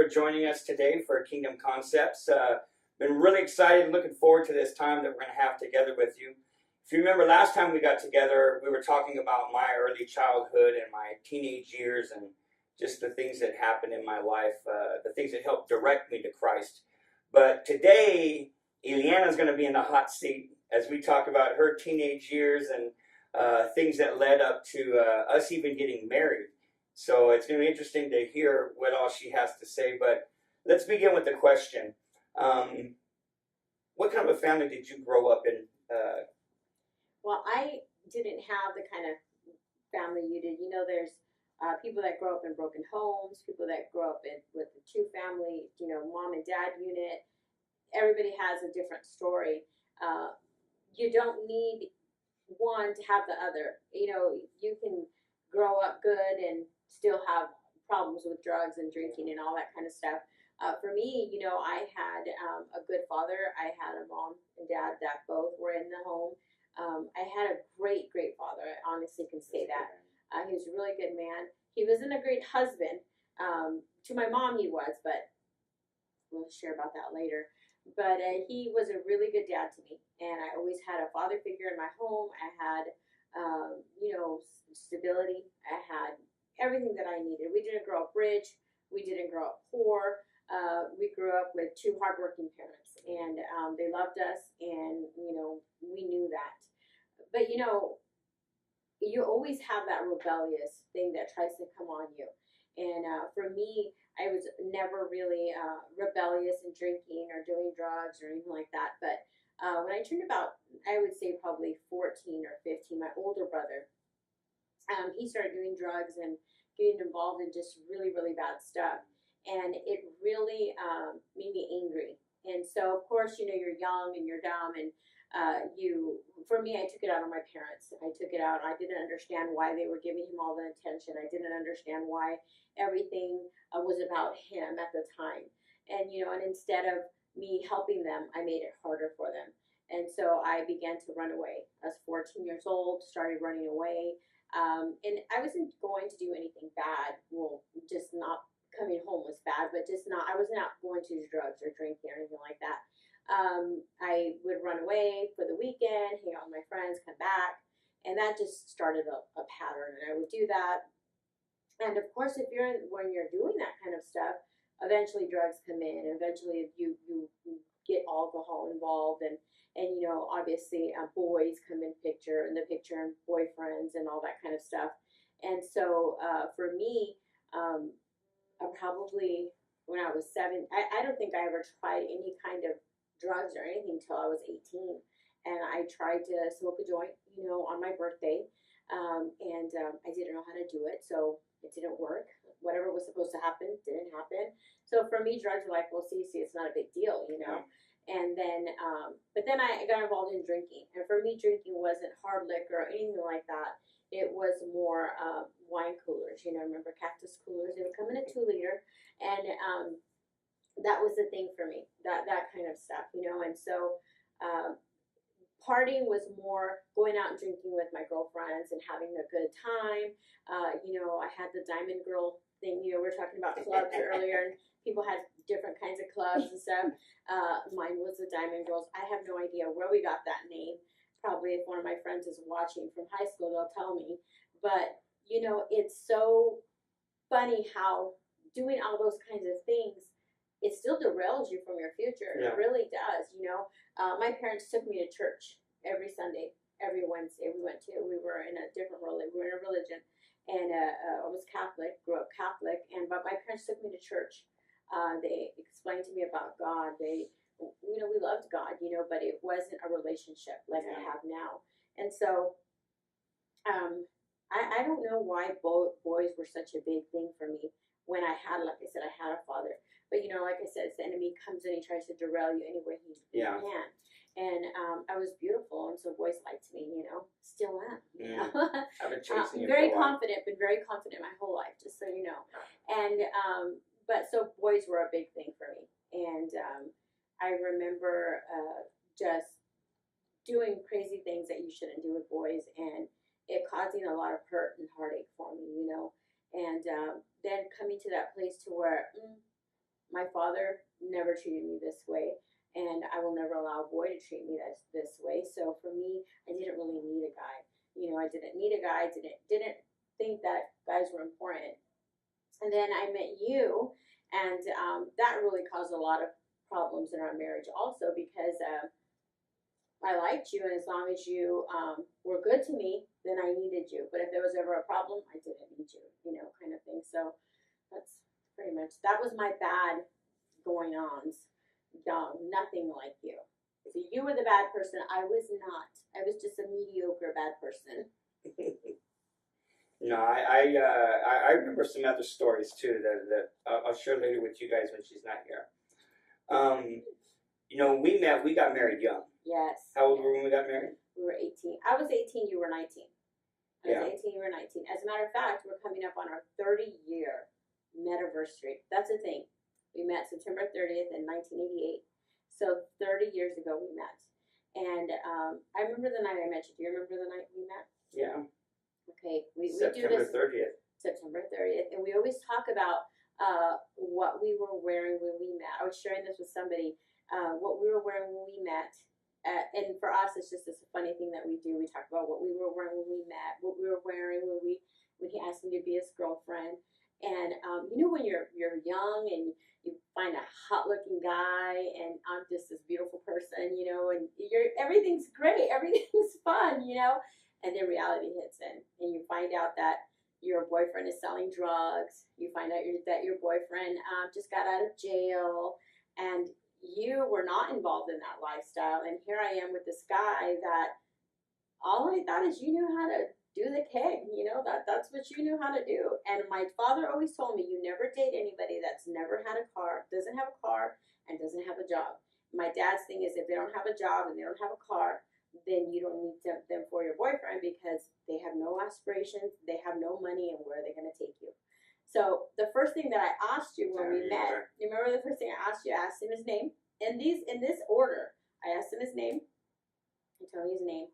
for joining us today for Kingdom Concepts. Been really excited and looking forward to this time that we're going to have together with you. If you remember last time we got together, we were talking about my early childhood and my teenage years and just the things that happened in my life, the things that helped direct me to Christ. But today, Iliana is going to be in the hot seat as we talk about her teenage years and things that led up to us even getting married. So it's going to be interesting to hear what all she has to say. But let's begin with the question. What kind of a family did you grow up in? Well, I didn't have the kind of family you did. You know, there's people that grow up in broken homes, people that grow up with the two-family, mom and dad unit. Everybody has a different story. You don't need one to have the other. You can grow up good and still have problems with drugs and drinking and all that kind of stuff. For me, I had a good father. I had a mom and dad that both were in the home. I had a great father. I honestly can say that. He was a really good man. He wasn't a great husband. To my mom, he was, but we'll share about that later. But he was a really good dad to me, and I always had a father figure in my home. I had, stability. I had everything that I needed. We didn't grow up rich. We didn't grow up poor. We grew up with two hardworking parents, and they loved us, and we knew that. But you always have that rebellious thing that tries to come on you. And for me, I was never really rebellious in drinking or doing drugs or anything like that. But when I turned about, I would say probably 14 or 15, my older brother, he started doing drugs and getting involved in just really, really bad stuff. And it really made me angry. And so, of course, you're young and you're dumb, and for me, I took it out on my parents. I took it out. I didn't understand why they were giving him all the attention. I didn't understand why everything was about him at the time. And, and instead of me helping them, I made it harder for them. And so I began to run away. I was 14 years old, started running away. And I wasn't going to do anything bad. Well, just not coming home was bad, but I was not going to do drugs or drinking or anything like that. I would run away for the weekend, hang out with my friends, come back, and that just started a pattern, and I would do that. And of course, when you're doing that kind of stuff, eventually drugs come in, eventually you get alcohol involved, and obviously boys come in the picture, and boyfriends and all that kind of stuff. And so for me, probably when I was 7, I don't think I ever tried any kind of drugs or anything until I was 18. And I tried to smoke a joint, on my birthday. And I didn't know how to do it, so it didn't work. Whatever was supposed to happen didn't happen. So for me, drugs were like, well, see, it's not a big deal, And then, but then I got involved in drinking. And for me, drinking wasn't hard liquor or anything like that. It was more wine coolers. Remember Cactus coolers? They would come in a 2-liter, and that was the thing for me. That kind of stuff, And so partying was more going out and drinking with my girlfriends and having a good time. I had the Diamond Girl thing. We were talking about clubs earlier, and people had different kinds of clubs and stuff. Mine was the Diamond Girls. I have no idea where we got that name. Probably if one of my friends is watching from high school, they'll tell me. But, it's so funny how doing all those kinds of things, it still derails you from your future. Yeah. It really does, My parents took me to church every Sunday, every Wednesday we were in a different religion. We were in a religion. And I was Catholic, grew up Catholic. But my parents took me to church. They explained to me about God. We loved God, but it wasn't a relationship like I have now. And so, I don't know why boys were such a big thing for me when I had, like I said, I had a father. But, like I said, the enemy comes in, he tries to derail you any way he can. And I was beautiful, and so boys liked me, still am. I've been chasing you very confident, been very confident my whole life, just so you know. And, but so boys were a big thing for me. And, I remember just doing crazy things that you shouldn't do with boys, and it causing a lot of hurt and heartache for me, And then coming to that place to where my father never treated me this way, and I will never allow a boy to treat me this way. So for me, I didn't really need a guy. I didn't need a guy. Didn't think that guys were important. And then I met you, and that really caused a lot of problems in our marriage also, because I liked you, and as long as you were good to me, then I needed you. But if there was ever a problem, I didn't need you, kind of thing. So that's pretty much, that was my bad going ons. Nothing like you. So you were the bad person. I was not. I was just a mediocre bad person. No, I remember some other stories too that I'll share later with you guys when she's not here. We got married young. Yes. How old were we when we got married? We were 18. I was 18, you were 19. I was 18, you were 19. As a matter of fact, we're coming up on our 30-year metaversary. That's the thing. We met September 30th in 1988. So 30 years ago we met. And I remember the night I met you. Do you remember the night we met? Yeah. Okay. We do September this 30th. September 30th. And we always talk about what we were wearing when we met. I was sharing this with somebody. What we were wearing when we met. And for us, it's just this funny thing that we do. We talk about what we were wearing when we met, what we were wearing when he asked me to be his girlfriend. And when you're young and you find a hot looking guy, and I'm just this beautiful person, and everything's great, everything's fun, and then reality hits in, and you find out that your boyfriend is selling drugs. You find out that your boyfriend just got out of jail, and you were not involved in that lifestyle. And here I am with this guy that all I thought is you knew how to do the keg, that's what you knew how to do. And my father always told me, you never date anybody that's never had a car, doesn't have a car, and doesn't have a job. My dad's thing is, if they don't have a job and they don't have a car, then you don't need them for your boyfriend, because they have no aspirations, they have no money, and where are they going to take you? So the first thing that I asked you when we met, you remember the first thing I asked you? I asked him his name. In this order, I asked him his name. He told me his name.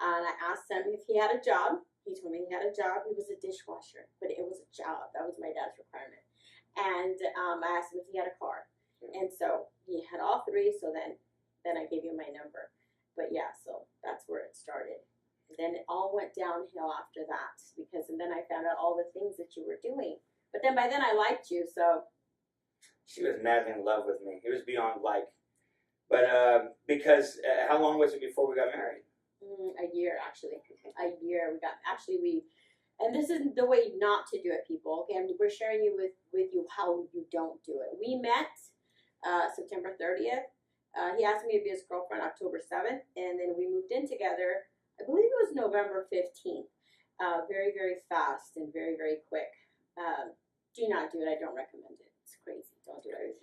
And I asked him if he had a job. He told me he had a job. He was a dishwasher, but it was a job. That was my dad's requirement. And I asked him if he had a car. And so he had all three. So then I gave you my number. But yeah, so that's where it started. Then it all went downhill after that, and then I found out all the things that you were doing. But then by then I liked you, so. She was madly in love with me. It was beyond like. But because how long was it before we got married? A year, actually. A year. And this is the way not to do it, people. Okay, we're sharing with you how you don't do it. We met September 30th. He asked me to be his girlfriend October 7th, and then we moved in together. I believe it was November 15th. Very, very fast and very, very quick. Do not do it. I don't recommend it. It's crazy. Don't do it.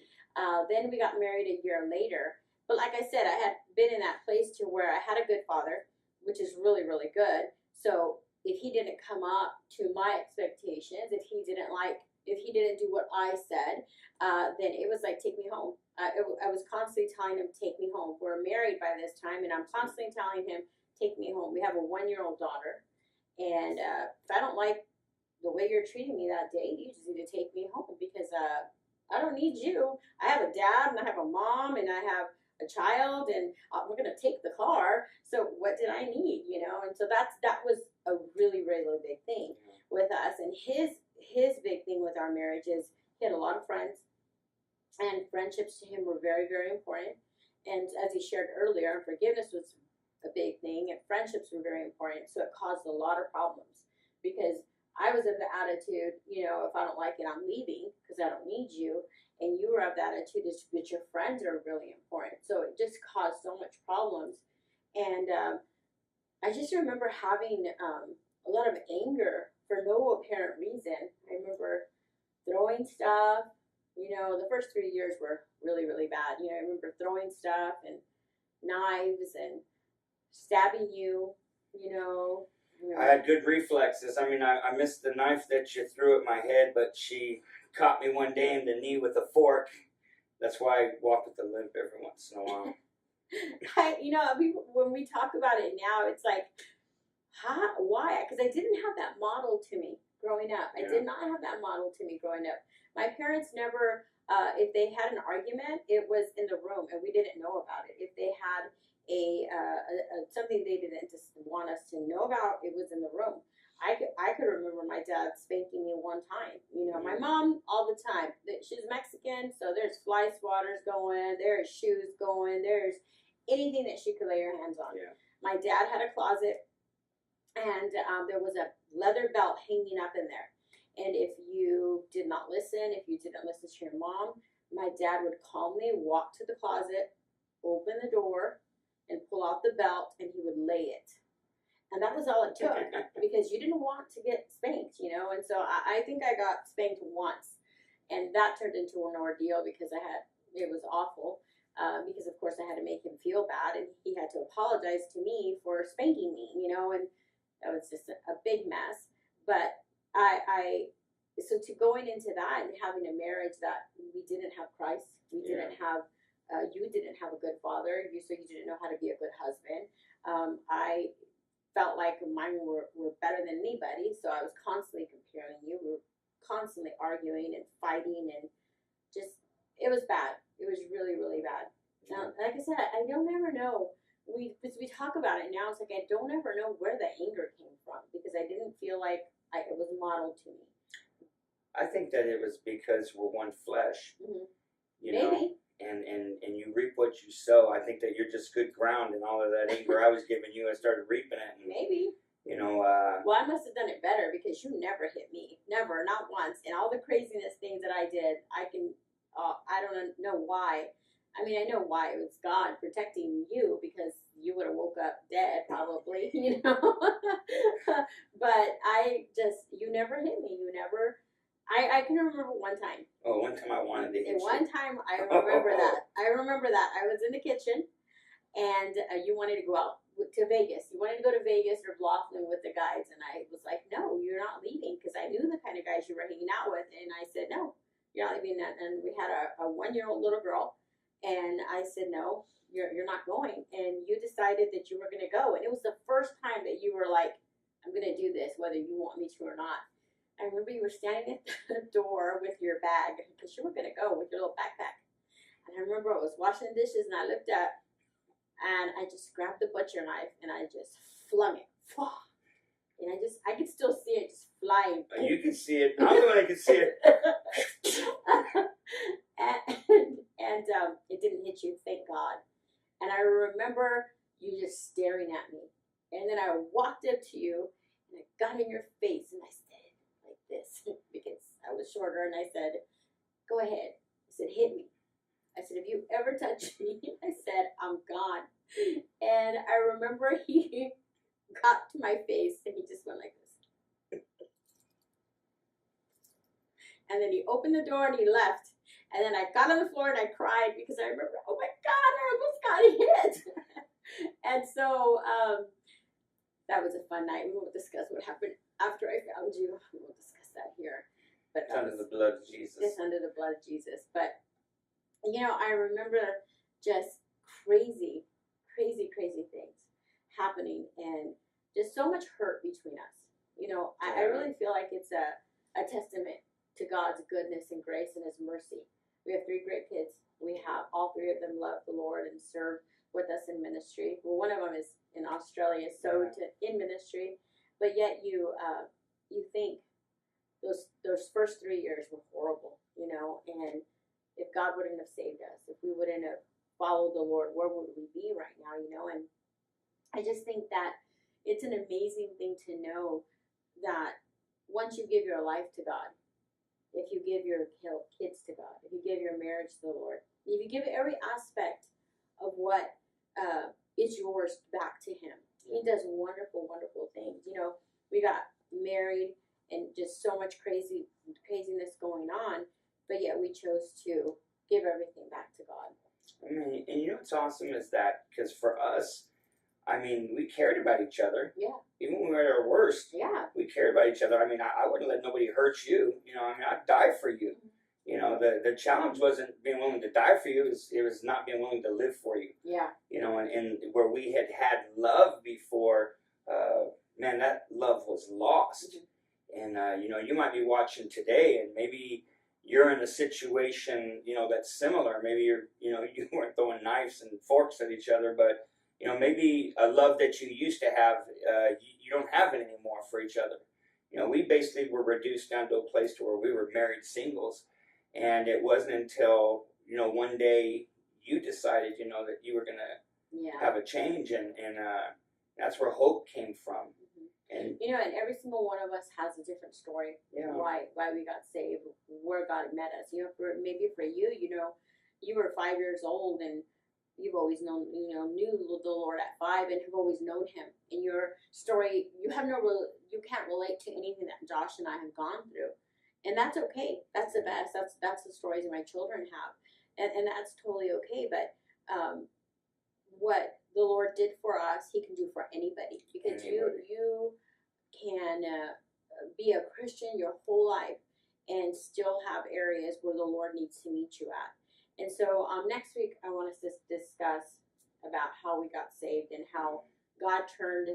Then we got married a year later. But like I said, I had been in that place to where I had a good father, which is really, really good. So if he didn't come up to my expectations, if he didn't do what I said, then it was like, take me home. I was constantly telling him, take me home. We're married by this time, and I'm constantly telling him, take me home. We have a 1-year-old daughter, and if I don't like the way you're treating me that day, you just need to take me home, because I don't need you. I have a dad, and I have a mom, and I have a child, and we're going to take the car. So what did I need, And so that was a really, really big thing with us. And his big thing with our marriage is he had a lot of friends, and friendships to him were very, very important. And as he shared earlier, forgiveness was a big thing, and friendships were very important. So it caused a lot of problems, because I was of the attitude, if I don't like it, I'm leaving, because I don't need you. And you were of the attitude that your friends are really important. So it just caused so much problems. And I just remember having a lot of anger for no apparent reason. I remember throwing stuff. The first 3 years were really, really bad. I remember throwing stuff and knives and stabbing you, I had good reflexes. I mean, I missed the knife that you threw at my head, but she caught me one day in the knee with a fork. That's why I walk with a limp every once in a while. When we talk about it now, it's like, why? Because I didn't have that model to me growing up. I did not have that model to me growing up. My parents never If they had an argument, it was in the room, and we didn't know about it. If they had something they didn't just want us to know about, it was in the room. I could remember my dad spanking me one time. You know, my mom all the time. She's Mexican, so there's fly swatters going, there's shoes going, there's anything that she could lay her hands on. Yeah. My dad had a closet, and there was a leather belt hanging up in there. And if you did not listen, if you didn't listen to your mom, my dad would calmly walk to the closet, open the door, and pull out the belt, and he would lay it. And that was all it took, because you didn't want to get spanked, you know. And so I think I got spanked once, and that turned into an ordeal because it was awful. Because of course I had to make him feel bad, and he had to apologize to me for spanking me, you know, and that was just a big mess. But so to going into that and having a marriage that we didn't have Christ, we didn't have, you didn't have a good father, so you didn't know how to be a good husband. I felt like mine were better than anybody, so I was constantly comparing you. We were constantly arguing and fighting, and just, it was bad. It was really, really bad. Now, like I said, I don't ever know. We talk about it now. It's like I don't ever know where the anger came from, because I didn't feel like it was modeled to me. I think that it was because we're one flesh. Mm-hmm. You Maybe. know, and you reap what you sow. I think that you're just good ground, and all of that anger I was giving you, I started reaping it. And, Maybe. you know, well, I must have done it better, because you never hit me. Never, not once. And all the craziness things that I did, I don't know why. I mean, I know why. It was God protecting you, because you would have woke up dead probably, you know. But you never hit me. You never. I can remember one time. Oh, one time I wanted to hit you. One time I remember that. I remember that. I was in the kitchen, and you wanted to go out to Vegas. You wanted to go to Vegas or Laughlin with the guys, and I was like, no, you're not leaving, because I knew the kind of guys you were hanging out with, and I said, no, you're not leaving. And we had a 1-year-old little girl, and I said, no, you're not going. And you decided that you were going to go, and it was the first time that you were like, I'm going to do this whether you want me to or not. I remember you were standing at the door with your bag, because you were going to go with your little backpack. And I remember I was washing the dishes, and I looked up, and I just grabbed the butcher knife, and I just flung it. And I could still see it just flying. You can see it. I'm the one that can see it. and it didn't hit you, thank God. And I remember you just staring at me. And then I walked up to you, and I got in your face, and I said like this, because I was shorter, and I said, go ahead. I said, hit me. I said, if you ever touch me, I said, I'm gone. And I remember he got to my face, and he just went like this. And then he opened the door, and he left. And then I got on the floor, and I cried, because I remember, oh my God, I almost got hit. And so that was a fun night. We won't discuss what happened after I found you. We won't discuss that here. But it's under the blood of Jesus. It's under the blood of Jesus. But, you know, I remember just crazy things happening, and just so much hurt between us. You know, I really feel like it's a testament to God's goodness and grace and His mercy. We have 3 great kids. We have all 3 of them love the Lord and serve with us in ministry. Well, one of them is in Australia, so in ministry, but yet you think those first 3 years were horrible, you know, and if God wouldn't have saved us, if we wouldn't have followed the Lord, where would we be right now, you know? And I just think that it's an amazing thing to know that once you give your life to God, if you give your kids to God, if you give your marriage to the Lord, if you give every aspect of what is yours back to Him, He does wonderful, wonderful things. You know, we got married, and just so much craziness going on, but yet we chose to give everything back to God. I mean, and you know what's awesome is that, because for us, I mean, we cared about each other. Yeah. Even when we were at our worst, we cared about each other. I mean, I wouldn't let nobody hurt you. You know, I mean, I'd die for you. You know, the challenge wasn't being willing to die for you. It was not being willing to live for you. Yeah. You know, and where we had love before, man, that love was lost. And, you know, you might be watching today, and maybe you're in a situation, you know, that's similar. Maybe you know, you weren't throwing knives and forks at each other, but you know, maybe a love that you used to have, you don't have it anymore for each other. You know, we basically were reduced down to a place to where we were married singles, and it wasn't until, you know, one day you decided, you know, that you were gonna have a change, and that's where hope came from. And you know, and every single one of us has a different story. Why we got saved, where God met us. You know, maybe for you, you know, you were 5 years old and you've always known, you know, knew the Lord at 5 and have always known Him. In your story, you can't relate to anything that Josh and I have gone through, and that's okay. That's the best. That's the stories my children have, and that's totally okay. But what the Lord did for us, He can do for anybody, because you can be a Christian your whole life and still have areas where the Lord needs to meet you at. And so next week I want us to discuss about how we got saved and how God turned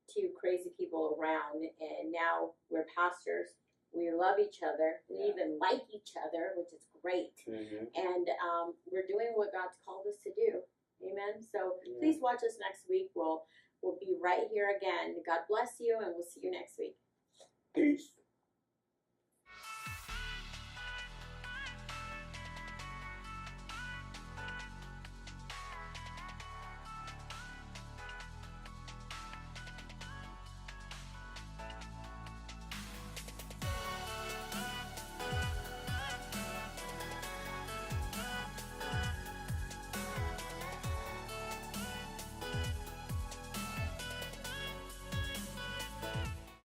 two crazy people around, and now we're pastors. We love each other. We even like each other, which is great. And we're doing what God's called us to do. Amen. So please watch us next week. We'll be right here again. God bless you, and we'll see you next week. Peace.